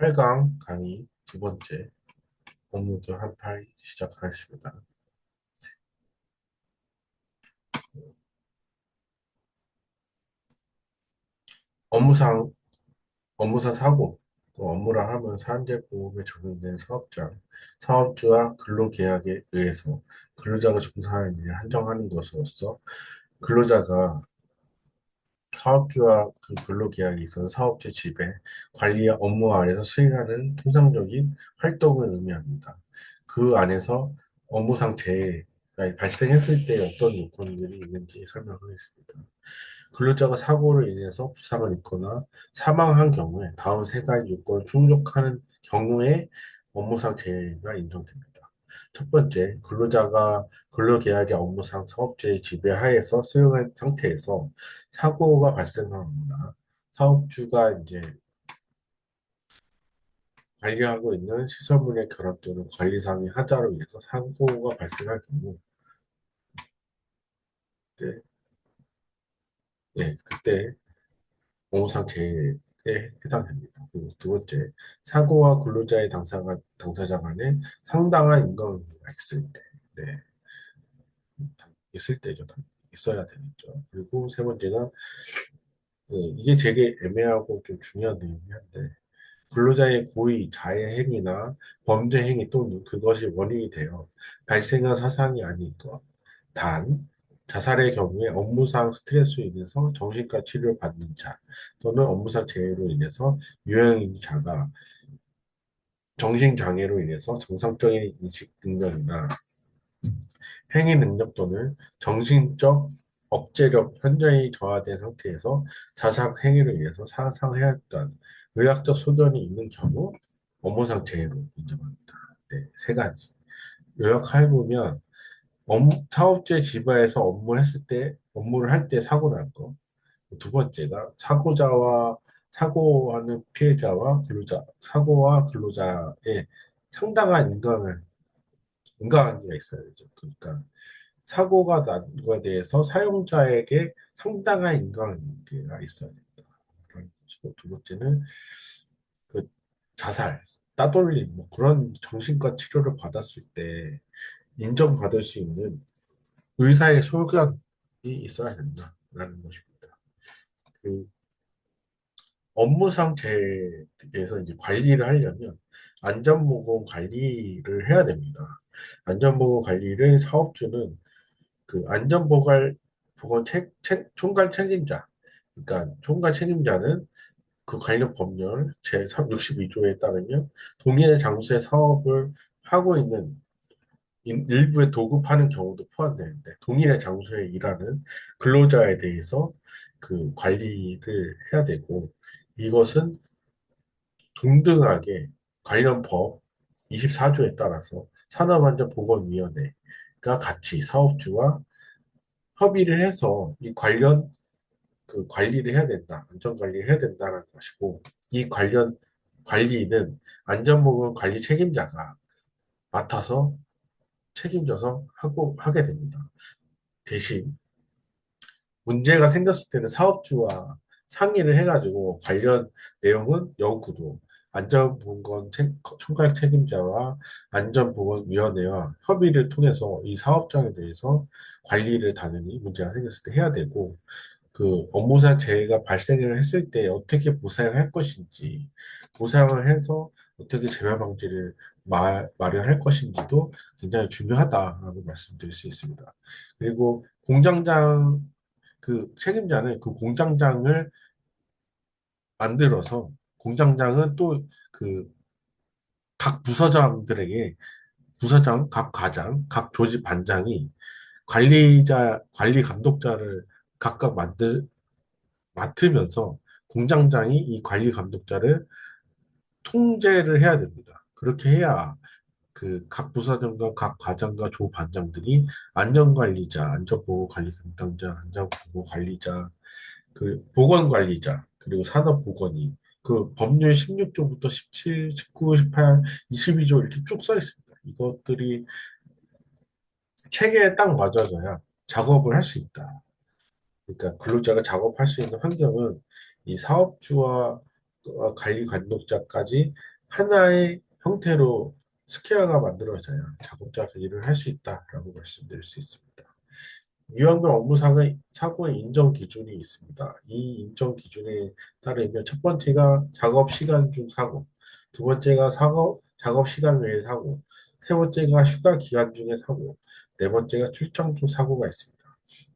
8강 강의 두 번째 업무도 한 파이 시작하겠습니다. 업무상, 업무상 사고, 그 업무라 하면 산재보험에 적용된 사업장, 사업주와 근로계약에 의해서 근로자가 종사하는 일을 한정하는 것으로서 근로자가 사업주와 그 근로계약에 있어서 사업주 지배, 관리와 업무 안에서 수행하는 통상적인 활동을 의미합니다. 그 안에서 업무상 재해가 발생했을 때 어떤 요건들이 있는지 설명하겠습니다. 근로자가 사고로 인해서 부상을 입거나 사망한 경우에 다음 세 가지 요건을 충족하는 경우에 업무상 재해가 인정됩니다. 첫 번째, 근로자가 근로계약의 업무상 사업주의 지배하에서 수용한 상태에서 사고가 발생하거나 사업주가 이제 관리하고 있는 시설물의 결합 또는 관리상의 하자로 인해서 사고가 발생할 경우, 네, 네, 그때 업무상 재해에 해당됩니다. 그리고 두 번째, 사고와 근로자의 당사자 간에 상당한 인과관계가 있을 때, 네, 있을 때죠. 있어야 되겠죠. 그리고 세 번째가 이게 되게 애매하고 좀 중요한 내용이 한데 근로자의 고의, 자해 행위나 범죄 행위 또는 그것이 원인이 되어 발생한 사상이 아닌 것. 단, 자살의 경우에 업무상 스트레스로 인해서 정신과 치료를 받는 자 또는 업무상 재해로 인해서 유형인자가 정신장애로 인해서 정상적인 인식 능력이나 행위 능력 또는 정신적 억제력 현저히 저하된 상태에서 자살 행위를 위해서 사상해왔던 의학적 소견이 있는 경우 업무상 재해로 인정합니다. 네, 세 가지. 요약해보면 사업주의 지부에서 업무를 할 때 사고 난 거. 두 번째가 사고하는 피해자와 사고와 근로자의 상당한 인과관계가 있어야 되죠. 그러니까 사고가 난 거에 대해서 사용자에게 상당한 인과관계가 있어야 된다. 그런 것이고, 두 번째는 그 자살, 따돌림, 뭐 그런 정신과 치료를 받았을 때 인정받을 수 있는 의사의 소견이 있어야 된다라는 것입니다. 그 업무상 재해에서 이제 관리를 하려면 안전보건 관리를 해야 됩니다. 안전보건 관리를 사업주는 그 총괄 책임자. 그러니까 총괄 책임자는 그 관련 법률 제362조에 따르면 동일한 장소에 사업을 하고 있는 일부에 도급하는 경우도 포함되는데 동일한 장소에 일하는 근로자에 대해서 그 관리를 해야 되고 이것은 동등하게 관련 법 24조에 따라서 산업안전보건위원회가 같이 사업주와 협의를 해서 이 관련 그 관리를 해야 된다. 안전관리를 해야 된다는 것이고, 이 관련 관리는 안전보건 관리 책임자가 맡아서 하게 됩니다. 대신 문제가 생겼을 때는 사업주와 상의를 해가지고 관련 내용은 역으로 총괄 책임자와 안전보건위원회와 협의를 통해서 이 사업장에 대해서 관리를 당연히 문제가 생겼을 때 해야 되고, 그 업무상 재해가 발생을 했을 때 어떻게 보상을 할 것인지, 보상을 해서 어떻게 재발 방지를 마련할 것인지도 굉장히 중요하다라고 말씀드릴 수 있습니다. 그리고 그 책임자는 그 공장장을 만들어서 공장장은 또 그 각 부서장들에게 각 과장, 각 조직 반장이 관리 감독자를 각각 맡으면서 공장장이 이 관리 감독자를 통제를 해야 됩니다. 그렇게 해야 그 각 부서장과 각 과장과 조 반장들이 안전관리자, 안전보호관리 담당자, 안전보호관리자, 그 보건관리자, 그리고 산업보건이 그 법률 16조부터 17, 19, 18, 22조 이렇게 쭉 써 있습니다. 이것들이 체계에 딱 맞아져야 작업을 할 수 있다. 그러니까 근로자가 작업할 수 있는 환경은 이 사업주와 관리 감독자까지 하나의 형태로 스퀘어가 만들어져야 작업자가 일을 할 수 있다라고 말씀드릴 수 있습니다. 유형별 사고의 인정 기준이 있습니다. 이 인정 기준에 따르면 첫 번째가 작업 시간 중 사고, 두 번째가 작업 시간 외의 사고, 세 번째가 휴가 기간 중의 사고, 네 번째가 출장 중 사고가 있습니다.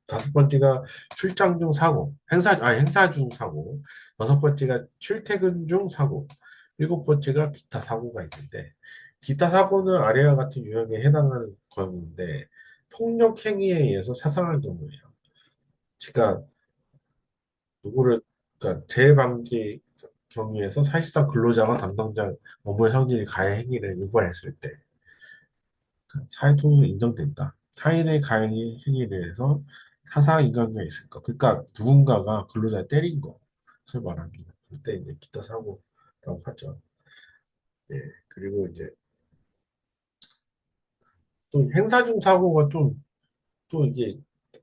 다섯 번째가 출장 중 사고, 행사 중 사고, 여섯 번째가 출퇴근 중 사고, 일곱 번째가 기타 사고가 있는데, 기타 사고는 아래와 같은 유형에 해당하는 건데, 폭력 행위에 의해서 사상할 경우예요. 그러니까 누구를 그러니까 재방기 경위에서 사실상 근로자가 담당자 업무의 성질이 가해 행위를 유발했을 때 사회통으로 인정된다. 타인의 가해 행위에 대해서 사상 인간가 있을 까 그러니까 누군가가 근로자를 때린 것을 말합니다. 그때 이제 기타 사고라고 하죠. 예. 그리고 이제 또 행사 중 사고가 또 이게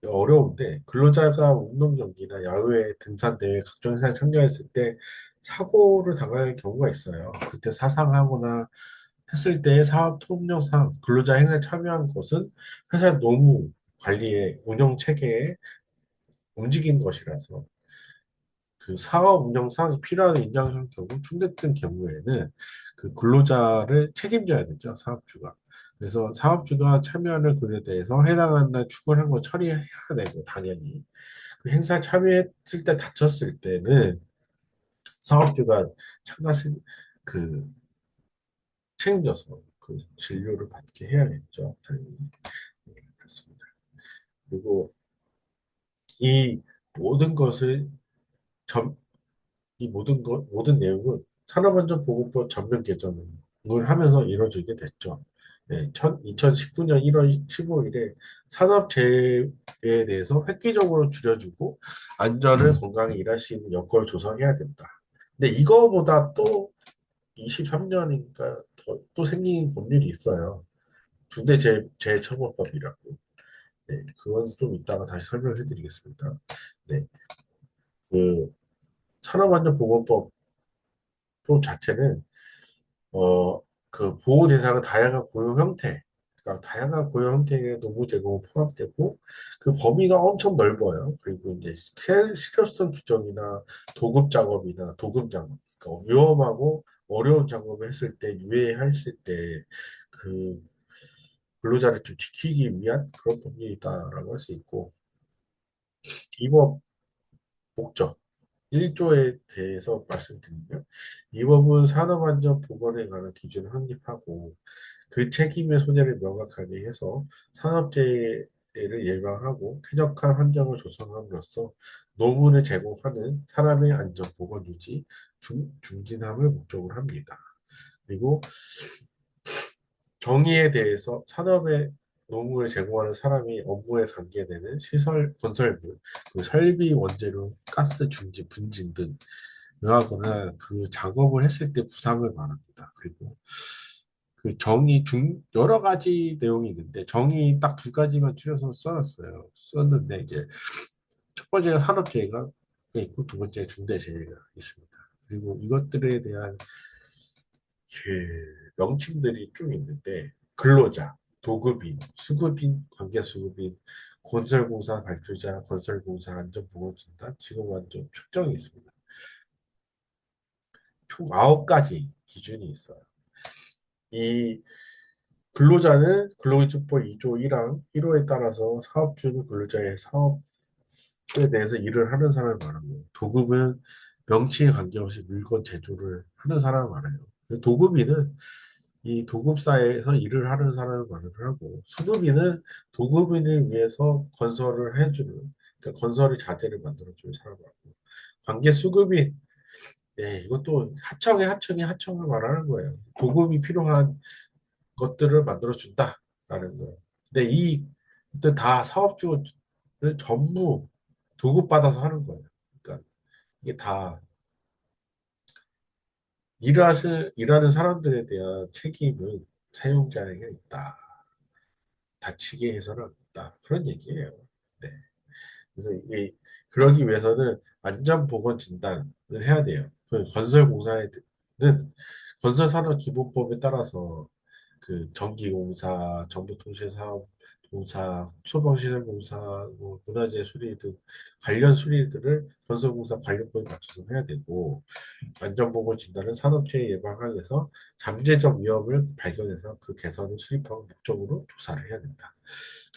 어려운데 근로자가 운동 경기나 야외 등산 대회 각종 행사에 참가했을 때 사고를 당할 경우가 있어요. 그때 사상하거나 했을 때 사업 통념상 근로자 행사에 참여한 것은 회사 노무 관리의 운영 체계에 움직인 것이라서 그 사업 운영상 필요한 인장한 경우 충족된 경우에는 그 근로자를 책임져야 되죠, 사업주가. 그래서 사업주가 참여하는 글에 대해서 해당한다 추구한 거 처리해야 되고 당연히 그 행사에 참여했을 때 다쳤을 때는 사업주가 참가실 그 책임져서 그 진료를 받게 해야겠죠, 당연히. 네, 그렇습니다. 그리고 이 모든 것을 점, 이 모든 내용은 산업안전보건법 전면 개정을 하면서 이루어지게 됐죠. 네, 2019년 1월 15일에 산업재해에 대해서 획기적으로 줄여주고 안전을 건강히 일할 수 있는 여건을 조성해야 된다. 근데 이거보다 또 23년이니까 또 생긴 법률이 있어요. 중대재해처벌법이라고. 네, 그건 좀 이따가 다시 설명해 드리겠습니다. 네, 그 산업안전보건법 자체는 그 보호 대상은 다양한 고용 형태, 그러니까 다양한 고용 형태의 노무 제공이 포함되고 그 범위가 엄청 넓어요. 그리고 이제 실효성 규정이나 도급 작업이나 도금 작업, 그러니까 위험하고 어려운 작업을 했을 때 유해했을 때 그 근로자를 좀 지키기 위한 그런 법률이다라고 할 수 있고 이 법 목적 1조에 대해서 말씀드리면 이 법은 산업안전보건에 관한 기준을 확립하고 그 책임의 소재를 명확하게 해서 산업재해를 예방하고 쾌적한 환경을 조성함으로써 노무를 제공하는 사람의 안전 보건 유지, 중진함을 목적으로 합니다. 그리고 정의에 대해서 산업의 노무를 제공하는 사람이 업무에 관계되는 시설, 건설물, 그 설비, 원재료, 가스, 중지, 분진 등 의하거나 그 작업을 했을 때 부상을 말합니다. 그리고 그 여러 가지 내용이 있는데 정의 딱 두 가지만 줄여서 써놨어요. 썼는데 이제 첫 번째가 산업재해가 있고 두 번째 중대재해가 있습니다. 그리고 이것들에 대한 그 명칭들이 좀 있는데 근로자, 도급인, 수급인, 관계수급인, 건설공사 발주자, 건설공사 안전보건진단, 직업안전 측정이 있습니다. 총 9가지 기준이 있어요. 이 근로자는 근로기준법 2조 1항 1호에 따라서 사업주는 근로자의 사업에 대해서 일을 하는 사람을 말하고 도급은 명칭에 관계없이 물건 제조를 하는 사람을 말해요. 도급인은 이 도급사에서 일을 하는 사람을 말을 하고 수급인은 도급인을 위해서 건설을 해주는 그러니까 건설의 자재를 만들어주는 사람을 하고 관계 수급인 이것도 하청을 말하는 거예요. 도급이 필요한 것들을 만들어준다라는 거예요. 근데 이것들 다 사업주를 전부 도급받아서 하는 거예요. 그러니까 이게 다 일하는 사람들에 대한 책임은 사용자에게 있다. 다치게 해서는 안 된다. 그런 얘기예요. 네. 그래서 그러기 위해서는 안전보건 진단을 해야 돼요. 그 건설공사에는 건설산업기본법에 따라서 그 전기공사, 정보통신사업공사, 소방시설공사, 뭐 문화재 수리 등 관련 수리들을 건설공사 관련법에 맞춰서 해야 되고 안전보건 진단은 산업재해 예방하기 위해서 잠재적 위험을 발견해서 그 개선을 수립하고 목적으로 조사를 해야 된다.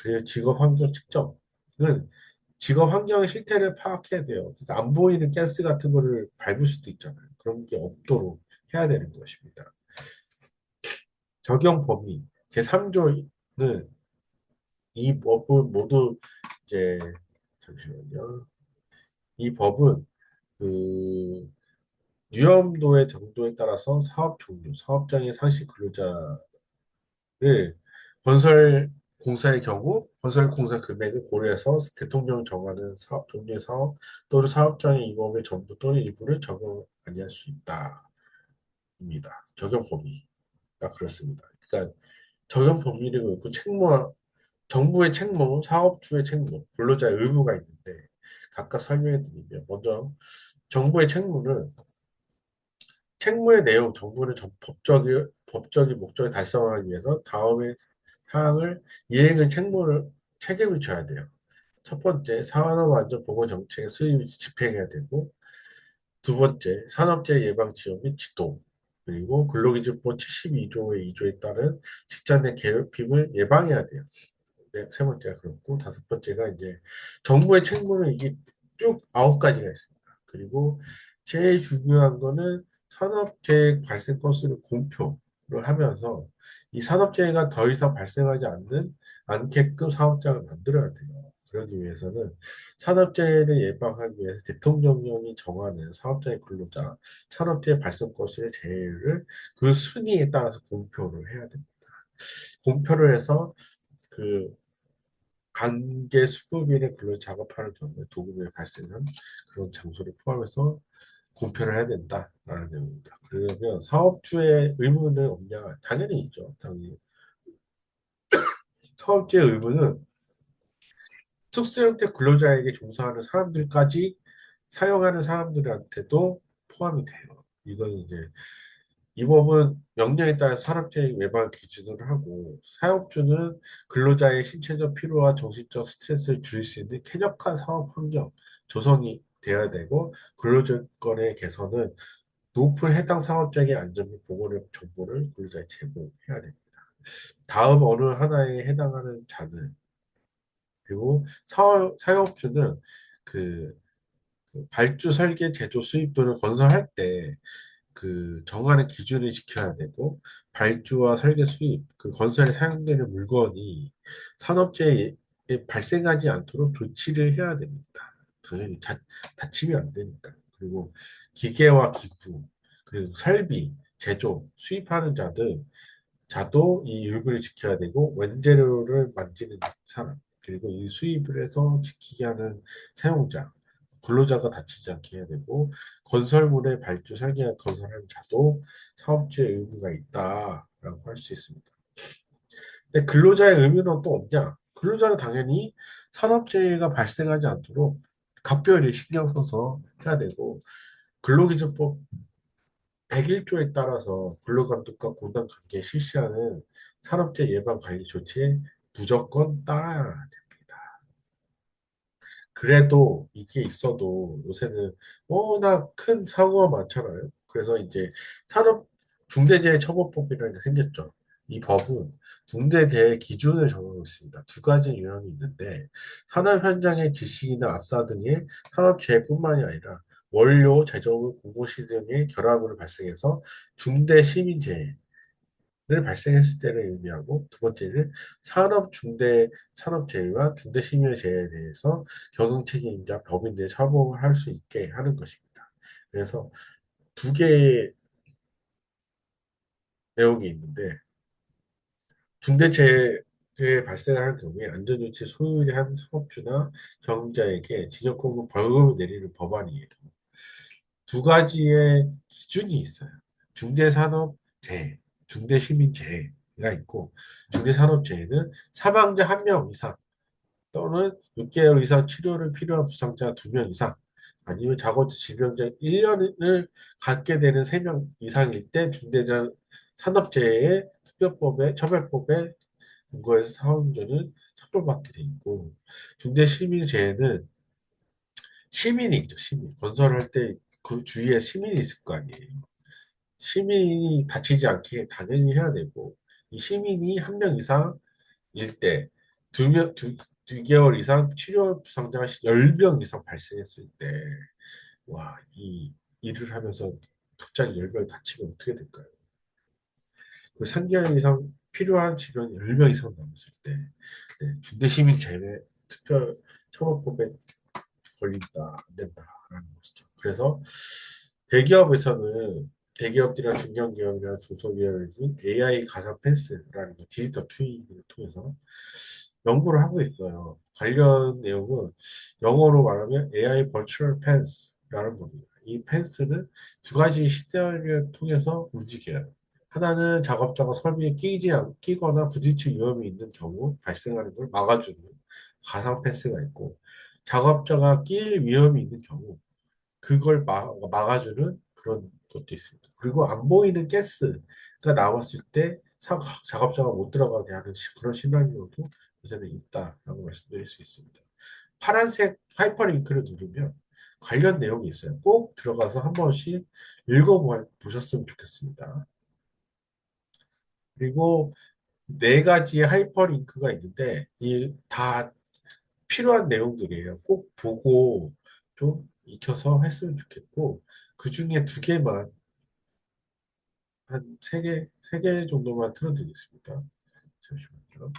그리고 직업환경 측정은 직업환경의 실태를 파악해야 돼요. 그러니까 안 보이는 가스 같은 거를 밟을 수도 있잖아요. 그런 게 없도록 해야 되는 것입니다. 적용 범위 제3조는 이 법은 모두 이제 잠시만요. 이 법은 그 위험도의 정도에 따라서 사업 종류, 사업장의 상시 근로자를 건설 공사의 경우 건설 공사 금액을 고려해서 대통령 정하는 사업 종류의 사업 또는 사업장의 임업의 전부 또는 일부를 적용 아니할 수 있다입니다. 적용 범위가 그렇습니다. 그러니까 적용 범위를 그렇고 책무 정부의 책무, 사업주의 책무, 근로자의 의무가 있는데 각각 설명해 드리면 먼저 정부의 책무는 책무의 내용, 정부는 법적인 목적을 달성하기 위해서 다음의 사항을 이행을 책임을 져야 돼요. 첫 번째, 산업안전보건 정책의 수립 집행해야 되고, 두 번째, 산업재해 예방 지원 및 지도, 그리고 근로기준법 72조의 2조에 따른 직장 내 괴롭힘을 예방해야 돼요. 네, 세 번째가 그렇고, 다섯 번째가 이제 정부의 책무는 이게 쭉 아홉 가지가 있습니다. 그리고 제일 중요한 거는 산업재해 발생 건수를 공표를 하면서 이 산업재해가 더 이상 발생하지 않게끔 사업장을 만들어야 돼요. 그러기 위해서는 산업재해를 예방하기 위해서 대통령령이 정하는 사업장의 근로자, 산업재해 발생 건수의 제외를 그 순위에 따라서 공표를 해야 됩니다. 공표를 해서 그 관계 수급인의 근로 작업하는 경우에 도급이 발생한 그런 장소를 포함해서 공표를 해야 된다라는 내용입니다. 그러면 사업주의 의무는 없냐? 당연히 있죠. 당연히. 사업주의 의무는 특수형태 근로자에게 종사하는 사람들까지 사용하는 사람들한테도 포함이 돼요. 이건 이제 이 법은 역량에 따라 산업재해 예방 기준을 하고 사업주는 근로자의 신체적 피로와 정신적 스트레스를 줄일 수 있는 쾌적한 사업 환경 조성이 되어야 되고 근로조건의 개선은 높은 해당 사업장의 안전 및 보건의 정보를 근로자에 제공해야 됩니다. 다음 어느 하나에 해당하는 자는 그리고 사업주는 그, 그 발주 설계 제조 수입 또는 건설할 때 그 정하는 기준을 지켜야 되고 발주와 설계 수입 그 건설에 사용되는 물건이 산업재해에 발생하지 않도록 조치를 해야 됩니다. 당연히 다치면 안 되니까. 그리고 기계와 기구 그리고 설비 제조 수입하는 자도 이 율구를 지켜야 되고 원재료를 만지는 사람 그리고 이 수입을 해서 지키게 하는 사용자 근로자가 다치지 않게 해야 되고 건설물의 발주 설계 건설하는 자도 사업주의 의무가 있다라고 할 수 있습니다. 근데 근로자의 의무는 또 없냐? 근로자는 당연히 산업재해가 발생하지 않도록 각별히 신경 써서 해야 되고 근로기준법 101조에 따라서 근로감독과 공단관계에 실시하는 산업재해 예방 관리 조치에 무조건 따라야 됩니다. 그래도 이게 있어도 요새는 워낙 큰 사고가 많잖아요. 그래서 이제 산업 중대재해처벌법이라는 게 생겼죠. 이 법은 중대재해 기준을 정하고 있습니다. 두 가지 유형이 있는데 산업 현장의 지식이나 압사 등의 산업재해뿐만이 아니라 원료, 제조물, 공고시 등의 결합으로 발생해서 중대 시민재해를 발생했을 때를 의미하고 두 번째는 산업 중대 산업재해와 중대 시민재해에 대해서 경영책임자 법인들이 처벌을 할 수 있게 하는 것입니다. 그래서 두 개의 내용이 있는데 중대재해 발생할 경우에 안전조치 소홀히 한 사업주나 경영자에게 징역하고 벌금을 내리는 법안이에요. 두 가지의 기준이 있어요. 중대산업재해, 중대시민재해가 있고 중대산업재해는 사망자 한 명 이상 또는 6개월 이상 치료를 필요한 부상자 2명 이상 아니면 자거치 징역적 1년을 갖게 되는 3명 이상일 때 중대장 산업재해 특별법에 처벌법에 근거해서 사원조는 처벌받게 돼 있고 중대시민재해는 시민이 있죠. 시민 건설할 때 그 주위에 시민이 있을 거 아니에요. 시민이 다치지 않게 당연히 해야 되고 이 시민이 한 명 이상일 때 두 개월 이상 치료 부상자가 10명 이상 발생했을 때 와, 이 일을 하면서 갑자기 10명 다치면 어떻게 될까요? 그 3개월 이상 필요한 질병이 10명 이상 남았을 때 네, 중대시민재해 특별 처벌법에 걸린다, 안 된다라는 것이죠. 그래서 대기업에서는 대기업들이나 중견기업이나 중소기업이 AI 가상 펜스라는 거, 디지털 트윈을 통해서 연구를 하고 있어요. 관련 내용은 영어로 말하면 AI Virtual Pence라는 겁니다. 이 펜스는 두 가지 시나리오를 통해서 움직여요. 하나는 작업자가 설비에 끼거나 부딪힐 위험이 있는 경우 발생하는 걸 막아주는 가상 펜스가 있고, 작업자가 낄 위험이 있는 경우 그걸 막아주는 그런 것도 있습니다. 그리고 안 보이는 가스가 나왔을 때 작업자가 못 들어가게 하는 그런 시나리오도 요새는 있다라고 말씀드릴 수 있습니다. 파란색 하이퍼링크를 누르면 관련 내용이 있어요. 꼭 들어가서 한 번씩 읽어보셨으면 좋겠습니다. 그리고 네 가지의 하이퍼링크가 있는데 이 다 필요한 내용들이에요. 꼭 보고 좀 익혀서 했으면 좋겠고 그 중에 두 개만 한 세 개 정도만 틀어드리겠습니다. 잠시만요.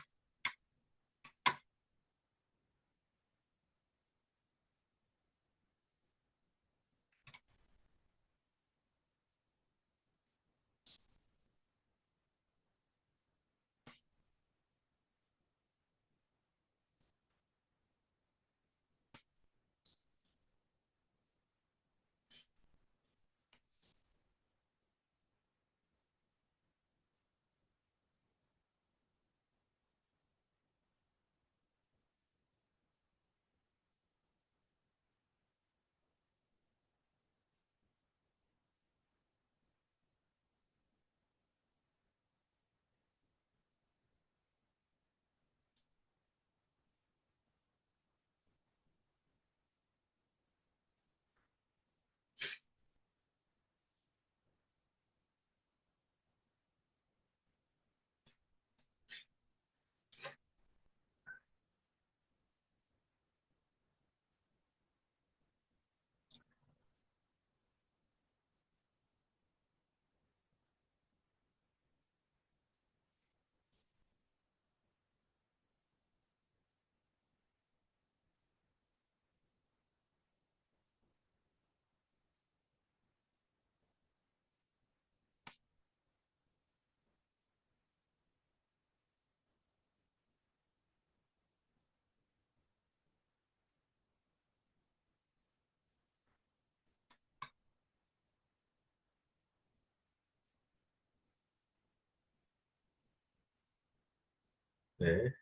네.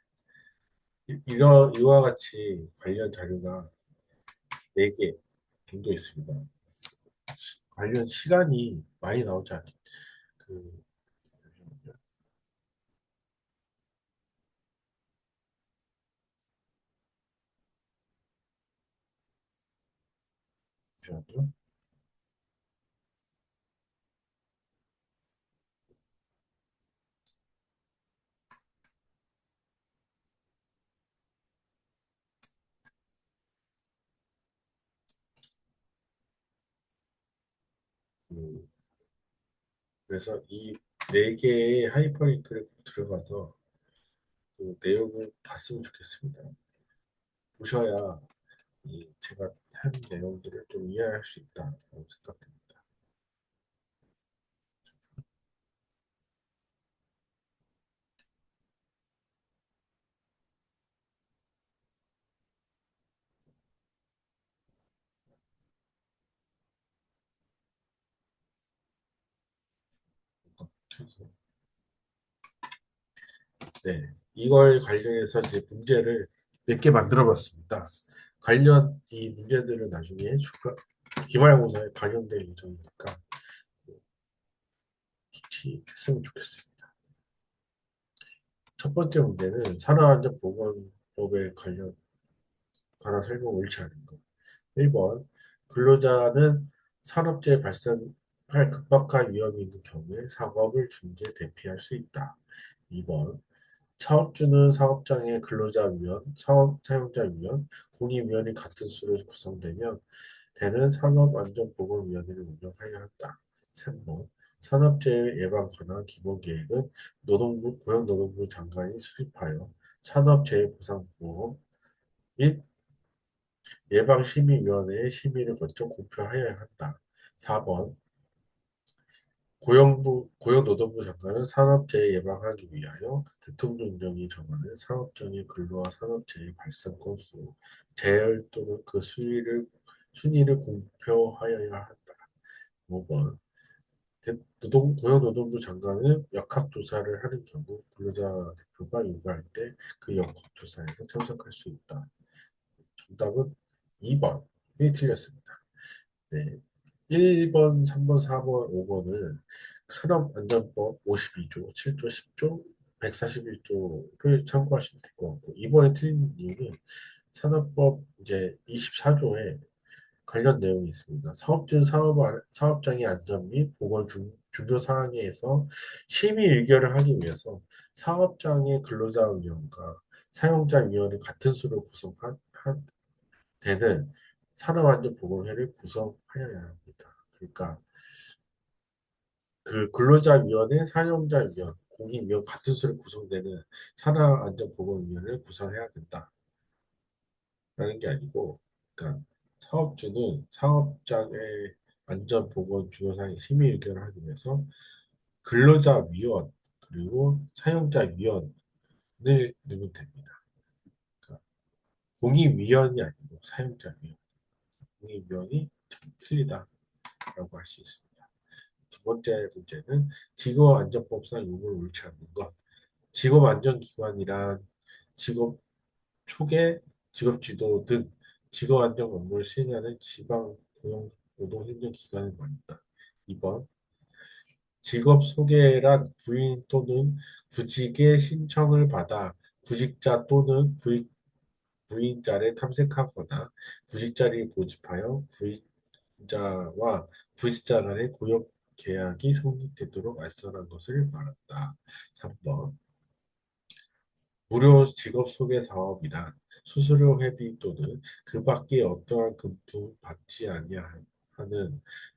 이와 같이 관련 자료가 4개 정도 있습니다. 관련 시간이 많이 나오지 않, 그, 잠시만요. 그, 그래서 이 4개의 하이퍼링크를 들어가서 그 내용을 봤으면 좋겠습니다. 보셔야 제가 한 내용들을 좀 이해할 수 있다고 생각됩니다. 그래서 네, 이걸 관련해서 이제 문제를 몇 개 만들어 봤습니다. 관련 이 문제들을 나중에 기말고사에 반영될 예정이니까 숙지했으면 좋겠습니다. 첫 번째 문제는 산업안전보건법에 관한 설명 옳지 않은 것. 1번, 근로자는 산업재해 발생할 급박한 위험이 있는 경우에 사고업을 중재 대피할 수 있다. 2번, 사업주는 사업장의 근로자위원, 사용자위원, 공익위원이 같은 수로 구성되면 되는 산업안전보건위원회를 운영하여야 한다. 3번, 산업재해 예방 관한 기본계획은 고용노동부 장관이 수립하여 산업재해보상보험 및 예방심의위원회의 심의를 거쳐 공표하여야 한다. 4번, 고용노동부 장관은 산업재해 예방하기 위하여 대통령령이 정하는 산업장애 근로와 산업재해 발생 건수, 재열 또는 그 순위를 공표하여야 한다. 5번, 고용노동부 장관은 역학조사를 하는 경우 근로자 대표가 요구할 때 그 역학조사에서 참석할 수 있다. 정답은 2번이 틀렸습니다. 네. 1번, 3번, 4번, 5번은 산업안전법 52조, 7조, 10조, 141조를 참고하시면 될 것 같고, 이번에 틀린 이유는 산업법 이제 24조에 관련 내용이 있습니다. 사업장의 안전 및 보건 중요 사항에서 심의 의결을 하기 위해서 사업장의 근로자위원과 사용자위원회 같은 수로 되는 산업안전보건회를 구성하여야 합니다. 그러니까 그 근로자위원회, 사용자위원, 공익위원 같은 수로 구성되는 산업안전보건위원회를 구성해야 된다라는 게 아니고, 그러니까 사업주는 사업장의 안전보건 중요사항 심의 의결을 하기 위해서 근로자위원 그리고 사용자위원을 넣으면 됩니다. 그러니까 공익위원이 아니고 사용자위원, 공익위원이 틀리다라고 할 수 있습니다. 두 번째 문제는 직업안전법상 요구를 옳지 않는 것. 직업안전기관이란 직업 초계, 직업지도 등 직업안전 업무를 수행하는 지방 고용 노동행정기관을 말한다. 2번, 직업소개란 부인 또는 구직의 신청을 받아 구직자 또는 부인자를 탐색하거나 구직자를 모집하여 구직자와 구직자 간의 고용 계약이 성립되도록 알선한 것을 말한다. 3번, 무료 직업 소개 사업이란 수수료 회비 또는 그 밖에 어떠한 금품 받지 아니하는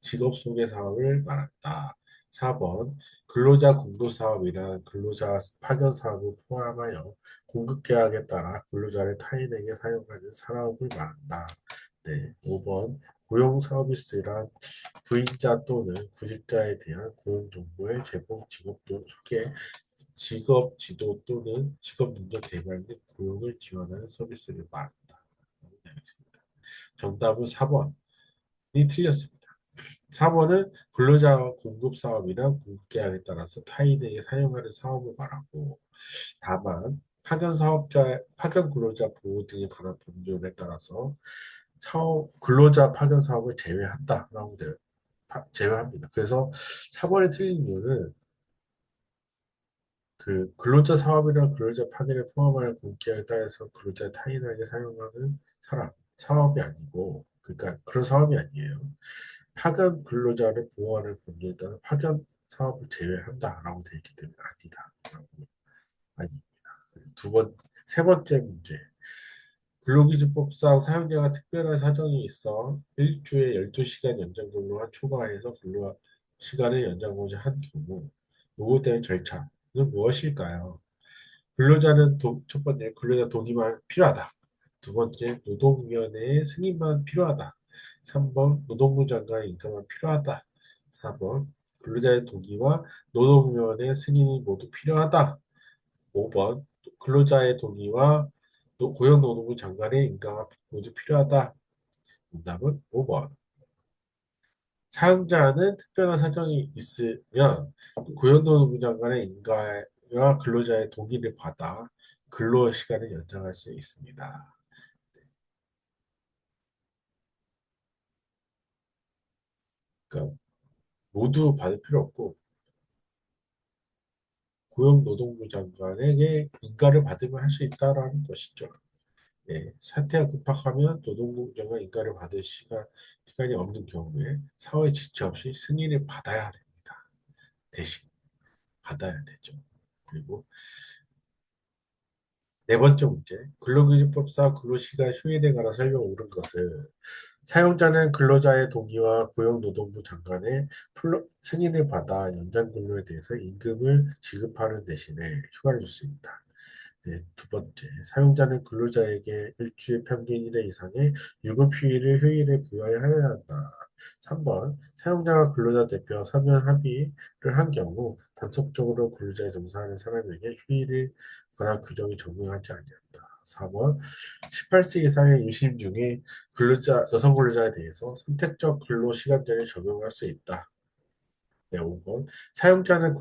직업 소개 사업을 말한다. 4번, 근로자 공급 사업이란 근로자 파견 사업을 포함하여 공급 계약에 따라 근로자를 타인에게 사용하는 산업을 말한다. 네, 5번, 고용 서비스란 구인자 또는 구직자에 대한 고용 정보의 제공, 직업 또 소개, 직업 지도 또는 직업 능력 개발 및 고용을 지원하는 서비스를 말한다. 알겠습니다. 정답은 4번이 틀렸습니다. 4번은 근로자 공급 사업이나 공급 계약에 따라서 타인에게 사용하는 사업을 말하고, 다만 파견 근로자 보호 등에 관한 법률에 따라서 근로자 파견 사업을 제외한다라고 제외합니다. 그래서 4번에 틀린 이유는 그 근로자 사업이나 근로자 파견을 포함하여 공개에 따라서 근로자 타인에게 사용하는 사업이 아니고, 그러니까 그런 사업이 아니에요. 파견 근로자를 보호하는 법률에 따라 파견 사업을 제외한다라고 되어 있기 때문에 아니다라고 아닙니다. 세 번째 문제. 근로기준법상 사용자가 특별한 사정이 있어 일주에 12시간 연장 근로와 초과해서 근로 시간을 연장하고자 한 경우 요구되는 절차는 무엇일까요? 첫 번째, 근로자 동의만 필요하다. 두 번째, 노동위원회의 승인만 필요하다. 3번, 노동부 장관의 인가만 필요하다. 4번, 근로자의 동의와 노동위원회 승인이 모두 필요하다. 5번, 근로자의 동의와 고용노동부 장관의 인가가 모두 필요하다. 정답은 5번. 사용자는 특별한 사정이 있으면 고용노동부 장관의 인가와 근로자의 동의를 받아 근로 시간을 연장할 수 있습니다. 그러니까 모두 받을 필요 없고 고용노동부 장관에게 인가를 받으면 할 수 있다라는 것이죠. 예, 사태가 급박하면 노동부장관 인가를 받을 시간이 없는 경우에 사회 지체 없이 승인을 받아야 됩니다. 대신 받아야 되죠. 그리고 네 번째 문제, 근로기준법상 근로시간 휴일에 관한 설명 옳은 것은 사용자는 근로자의 동의와 고용노동부 장관의 승인을 받아 연장 근로에 대해서 임금을 지급하는 대신에 휴가를 줄 수 있다. 네, 두 번째, 사용자는 근로자에게 일주일 평균 1회 이상의 유급 휴일에 부여해야 한다. 3번, 사용자가 근로자 대표와 서면 합의를 한 경우 단속적으로 근로자에 종사하는 사람에게 휴일을 관한 규정이 적용하지 아니한다. 4번, 18세 이상의 임신 중에 여성 근로자에 대해서 선택적 근로 시간제를 적용할 수 있다. 네, 5번, 사용자는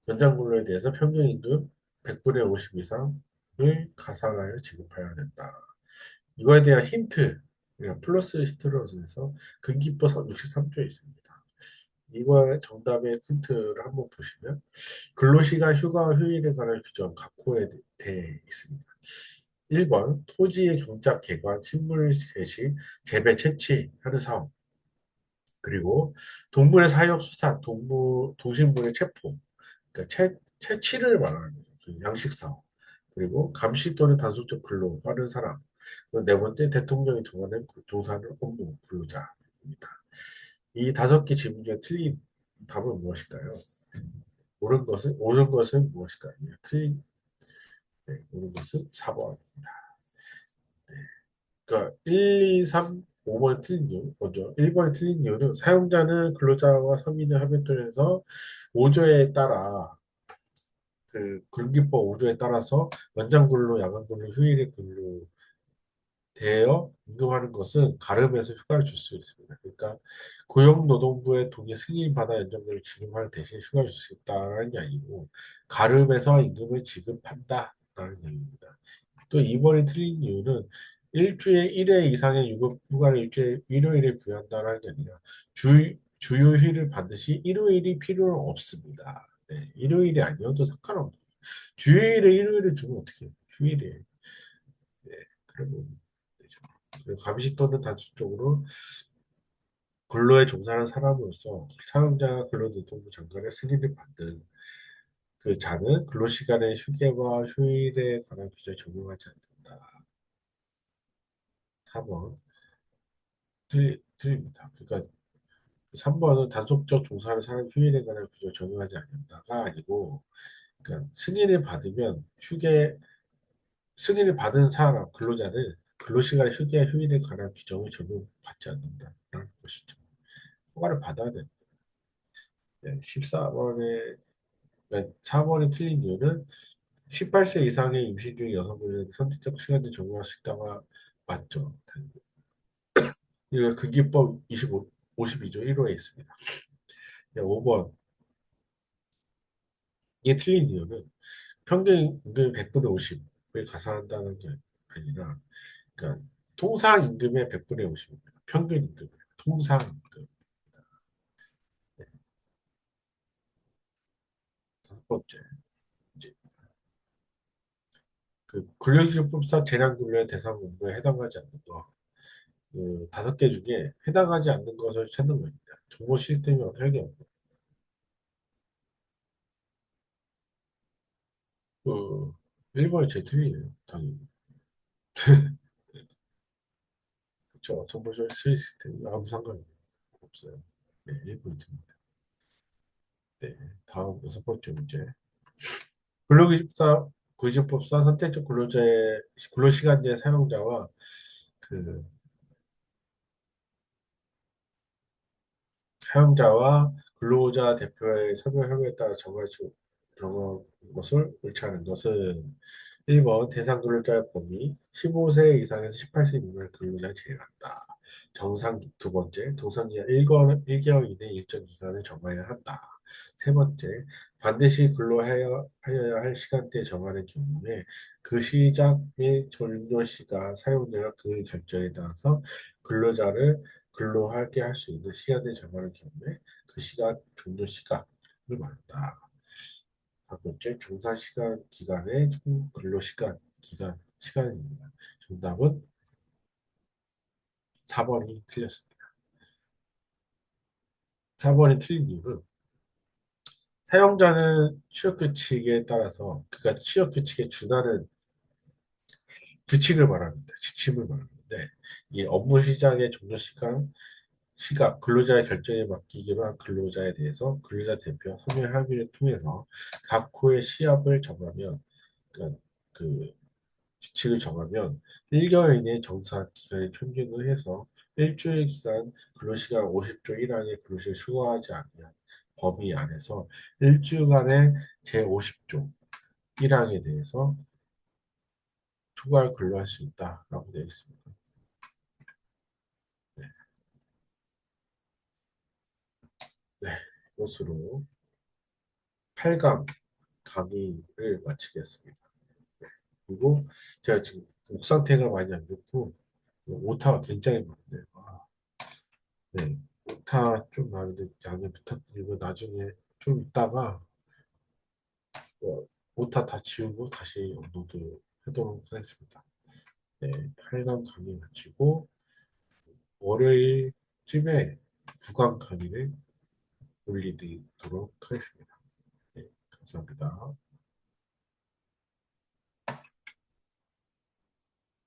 연장 근로에 대해서 평균 임금 100분의 50 이상을 가산하여 지급해야 된다. 이거에 대한 힌트, 그러니까 플러스 힌트로 해서 근기법 63조에 있습니다. 이거 정답의 힌트를 한번 보시면 근로시간 휴가 휴일에 관한 규정 각호에 대해 있습니다. 1번 토지의 경작 개관 식물 개시 재배 채취하는 사업 그리고 동물의 사육 수산 동식물의 체포 그러니까 채취를 말하는 거죠. 그 양식 사업. 그리고 감시 또는 단속적 근로 하는 사람. 그리고 네 번째, 대통령이 정하는 종사하는 업무 근로자입니다. 이 다섯 개 질문 중에 틀린 답은 무엇일까요? 옳은 것은 무엇일까요? 옳은 것은 4번입니다. 그러니까 1, 2, 3, 5번이 틀린 이유, 먼저 1번이 틀린 이유는 사용자는 근로자와 서민의 합의에 따라서 5조에 따라 근기법 5조에 따라서 연장 근로, 야간 근로, 휴일의 근로 대여 임금하는 것은 가름해서 휴가를 줄 수 있습니다. 그러니까 고용노동부의 동의 승인받아 연장근로 지급하는 대신 휴가를 줄 수 있다는 게 아니고 가름해서 임금을 지급한다라는 얘기입니다. 또 2번이 틀린 이유는 일주일에 1회 이상의 유급 휴가를 일요일에 부여한다는 게 아니라 주휴일을 반드시 일요일이 필요는 없습니다. 네, 일요일이 아니어도 상관없어요. 주일에 일요일에 주면 어떻게 해요? 휴일에. 네, 그러면 되죠. 그리고 감시 또는 단순적으로 근로에 종사하는 사람으로서 사용자가 근로노동부 장관의 승인을 받는 그 자는 근로시간의 휴게와 휴일에 관한 규정에 적용하지 않는다. 4번 틀립니다. 그러니까 3번은 단속적 종사하는 사람 휴일에 관한 규정에 적용하지 않는다가 아니고 그러니까 승인을 받은 사람, 근로자는 근로시간 휴게 휴일에 관한 규정을 적용받지 않는다라는 것이죠. 허가를 받아야 됩니다. 네, 14번에, 4번이 틀린 이유는 18세 이상의 임신 중 여성분은 선택적 시간제 적용할 수 있다가 맞죠. 이거 근기법 52조 1호에 있습니다. 네, 5번, 이게 틀린 이유는 평균 임금 100분의 50을 가산한다는 게 아니라, 그러니까 통상 임금의 100분의 50입니다. 평균 임금, 통상 임금. 네, 다섯 번째, 이제 근로기준법상 재량근로의 대상 업무에 해당하지 않는 거, 그 다섯 개 중에 해당하지 않는 것을 찾는 겁니다. 정보 시스템이 설계 그 1번이 제일 틀리네요. 당연히. 그렇죠. 정보 시스템이 아무 상관이 없어요. 네, 1번입니다. 네, 다음 여섯 번째 문제. 근로기준법상 선택적 근로시간제 사용자와 그 사용자와 근로자 대표의 서면 협의에 따라 정한 것을 옳지 않은 것은 1번 대상 근로자의 범위 15세 이상에서 18세 미만 근로자를 제외한다. 두 번째, 정상기한 1개월 이내 일정 기간을 정해야 한다. 세 번째, 반드시 근로하여야 할 시간대 정하는 경우에 그 시작 및 종료 시간 사용자가 그 결정에 따라서 근로자를 근로하게 할 수 있는 시간의 정하는 경우에 그 시간, 종료 시간을 말한다. 다섯 번째, 종사 시간 기간의 총 근로 시간, 시간입니다. 정답은 4번이 틀렸습니다. 4번이 틀린 이유는 사용자는 취업 규칙에 따라서 그가 취업 규칙에 준하는 규칙을 말합니다. 지침을 말하는데 이 업무 시작의 종료 시각, 근로자의 결정에 맡기기로 한 근로자에 대해서 근로자 대표 서면 합의를 통해서 각 호의 시합을 정하면 그러니까 그 규칙을 정하면 1개월 이내 정사 기간을 평균을 해서 일주일 기간 근로시간 50조 1항의 근로시를 초과하지 않는 범위 안에서 일주일간의 제50조 1항에 대해서 초과를 근로할 수 있다라고 되어 있습니다. 네, 네. 이것으로 8강 강의를 마치겠습니다. 그리고 제가 지금 목 상태가 많이 안 좋고 오타가 굉장히 많네요. 네, 오타 좀 많은데 양해 부탁드리고 나중에 좀 있다가 오타 다 지우고 다시 업로드 하도록 하겠습니다. 네, 8강 강의 마치고 월요일쯤에 9강 강의를 올리도록 하겠습니다. 네, 감사합니다.